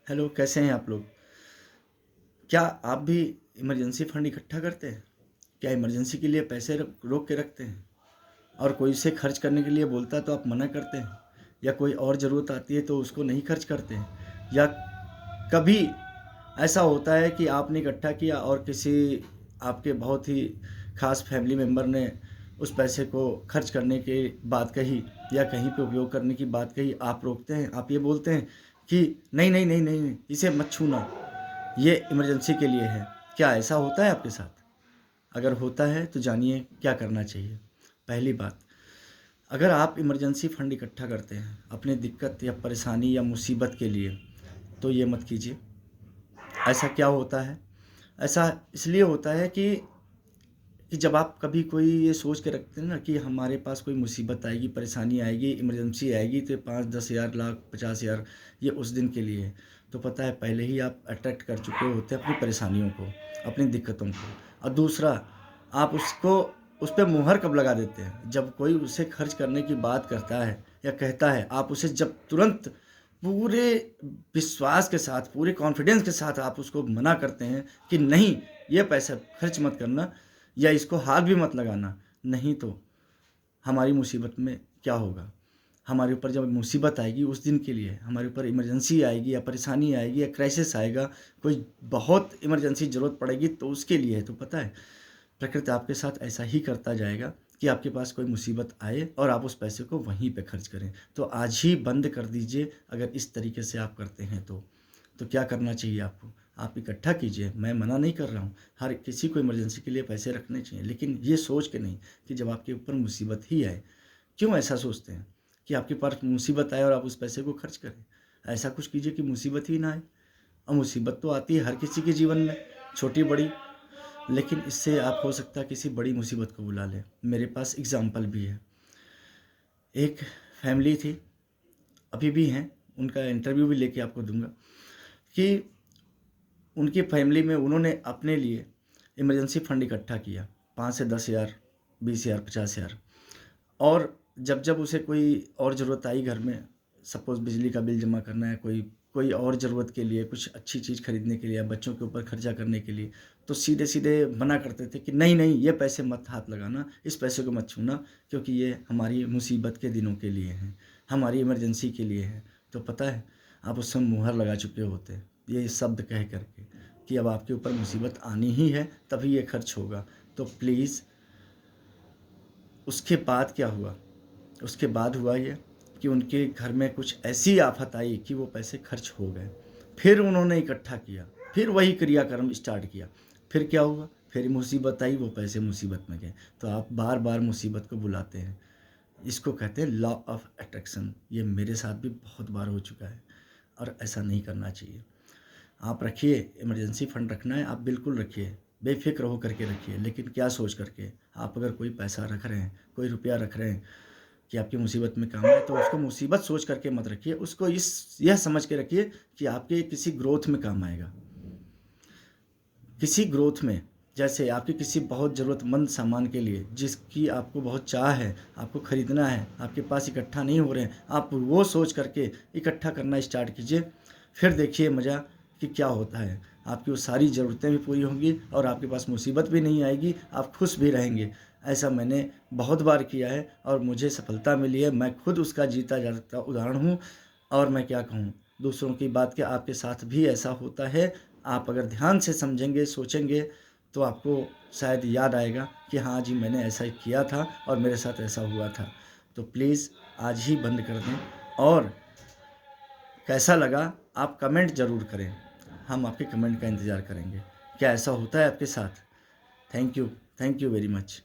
Hello, कैसे हैं आप लोग? क्या आप भी इमरजेंसी फंड इकट्ठा करते हैं? क्या इमरजेंसी के लिए पैसे रोक के रखते हैं? और कोई उसे खर्च करने के लिए बोलता है तो आप मना करते हैं? या कोई और ज़रूरत आती है तो उसको नहीं खर्च करते हैं? या कभी ऐसा होता है कि आपने इकट्ठा किया और किसी आपके बहुत ही ख़ास फैमिली मेंबर ने उस पैसे को खर्च करने की बात कही या कहीं पे उपयोग करने की बात कही, आप रोकते हैं, आप ये बोलते हैं कि नहीं, नहीं, नहीं, नहीं, नहीं, इसे मत छूना, ये इमरजेंसी के लिए है। क्या ऐसा होता है आपके साथ? अगर होता है तो जानिए क्या करना चाहिए। पहली बात, अगर आप इमरजेंसी फंड इकट्ठा करते हैं अपनी दिक्कत या परेशानी या मुसीबत के लिए, तो ये मत कीजिए। ऐसा क्या होता है? ऐसा इसलिए होता है कि जब आप कभी कोई ये सोच के रखते हैं ना कि हमारे पास कोई मुसीबत आएगी, परेशानी आएगी, इमरजेंसी आएगी तो 5-10 हज़ार, लाख, 50 हज़ार ये उस दिन के लिए है। तो पता है पहले ही आप अट्रैक्ट कर चुके होते हैं अपनी परेशानियों को, अपनी दिक्कतों को। और दूसरा, आप उसको उस पे मुहर कब लगा देते हैं? जब कोई उसे खर्च करने की बात करता है या कहता है, आप उसे जब तुरंत पूरे विश्वास के साथ, पूरे कॉन्फिडेंस के साथ आप उसको मना करते हैं कि नहीं, ये पैसा खर्च मत करना या इसको हाथ भी मत लगाना, नहीं तो हमारी मुसीबत में क्या होगा? हमारे ऊपर जब मुसीबत आएगी उस दिन के लिए, हमारे ऊपर इमरजेंसी आएगी या परेशानी आएगी या क्राइसिस आएगा, कोई बहुत इमरजेंसी ज़रूरत पड़ेगी तो उसके लिए है। तो पता है, प्रकृति आपके साथ ऐसा ही करता जाएगा कि आपके पास कोई मुसीबत आए और आप उस पैसे को वहीं पे खर्च करें। तो आज ही बंद कर दीजिए अगर इस तरीके से आप करते हैं तो। तो क्या करना चाहिए आपको? आप इकट्ठा कीजिए, मैं मना नहीं कर रहा हूँ, हर किसी को इमरजेंसी के लिए पैसे रखने चाहिए, लेकिन ये सोच के नहीं कि जब आपके ऊपर मुसीबत ही आए। क्यों ऐसा सोचते हैं कि आपके पास मुसीबत आए और आप उस पैसे को खर्च करें? ऐसा कुछ कीजिए कि मुसीबत ही ना आए। और मुसीबत तो आती है हर किसी के जीवन में, छोटी-बड़ी, लेकिन इससे आप हो सकता है किसी बड़ी मुसीबत को बुला लें। मेरे पास एग्ज़ाम्पल भी है। एक फैमिली थी, अभी भी हैं, उनका इंटरव्यू भी लेके आपको दूँगा कि उनकी फैमिली में उन्होंने अपने लिए इमरजेंसी फंड इकट्ठा किया, 5 से 10 हज़ार, 20 हज़ार, 50 हज़ार। और जब उसे कोई और ज़रूरत आई घर में, सपोज़ बिजली का बिल जमा करना है, कोई कोई और ज़रूरत के लिए, कुछ अच्छी चीज़ खरीदने के लिए या बच्चों के ऊपर खर्चा करने के लिए, तो सीधे-सीधे मना करते थे कि नहीं, नहीं, ये पैसे मत हाथ लगाना, इस पैसे को मत छूना, क्योंकि ये हमारी मुसीबत के दिनों के लिए हैं, हमारी इमरजेंसी के लिए है। तो पता है, आप उसमें मुहर लगा चुके होते, ये शब्द कह कर के कि अब आपके ऊपर मुसीबत आनी ही है, तभी ये खर्च होगा। तो प्लीज़, उसके बाद क्या हुआ? उसके बाद हुआ ये कि उनके घर में कुछ ऐसी आफ़त आई कि वो पैसे खर्च हो गए। फिर उन्होंने इकट्ठा किया, फिर वही क्रियाक्रम स्टार्ट किया। फिर क्या हुआ? फिर मुसीबत आई, वो पैसे मुसीबत में गए। तो आप बार-बार मुसीबत को बुलाते हैं। इसको कहते हैं लॉ ऑफ अट्रैक्शन। ये मेरे साथ भी बहुत बार हो चुका है और ऐसा नहीं करना चाहिए। आप रखिए, इमरजेंसी फ़ंड रखना है, आप बिल्कुल रखिए, बेफ़िक्र हो करके रखिए, लेकिन क्या सोच करके? आप अगर कोई पैसा रख रहे हैं, कोई रुपया रख रहे हैं कि आपकी मुसीबत में काम आए, तो उसको मुसीबत सोच करके मत रखिए, उसको यह समझ के रखिए कि आपके किसी ग्रोथ में काम आएगा। किसी ग्रोथ में, जैसे आपके किसी बहुत ज़रूरतमंद सामान के लिए जिसकी आपको बहुत चाह है, आपको ख़रीदना है, आपके पास इकट्ठा नहीं हो रहे हैं, आप वो सोच करके इकट्ठा करना स्टार्ट कीजिए। फिर देखिए मज़ा कि क्या होता है। आपकी वो सारी ज़रूरतें भी पूरी होंगी और आपके पास मुसीबत भी नहीं आएगी, आप खुश भी रहेंगे। ऐसा मैंने बहुत बार किया है और मुझे सफलता मिली है, मैं खुद उसका जीता जागता उदाहरण हूँ। और मैं क्या कहूँ, दूसरों की बात क्या, आपके साथ भी ऐसा होता है। आप अगर ध्यान से समझेंगे, सोचेंगे, तो आपको शायद याद आएगा कि हाँ जी, मैंने ऐसा ही किया था और मेरे साथ ऐसा हुआ था। तो प्लीज़ आज ही बंद कर दें। और कैसा लगा आप कमेंट ज़रूर करें, हम आपके कमेंट का इंतज़ार करेंगे। क्या ऐसा होता है आपके साथ? Thank you very much.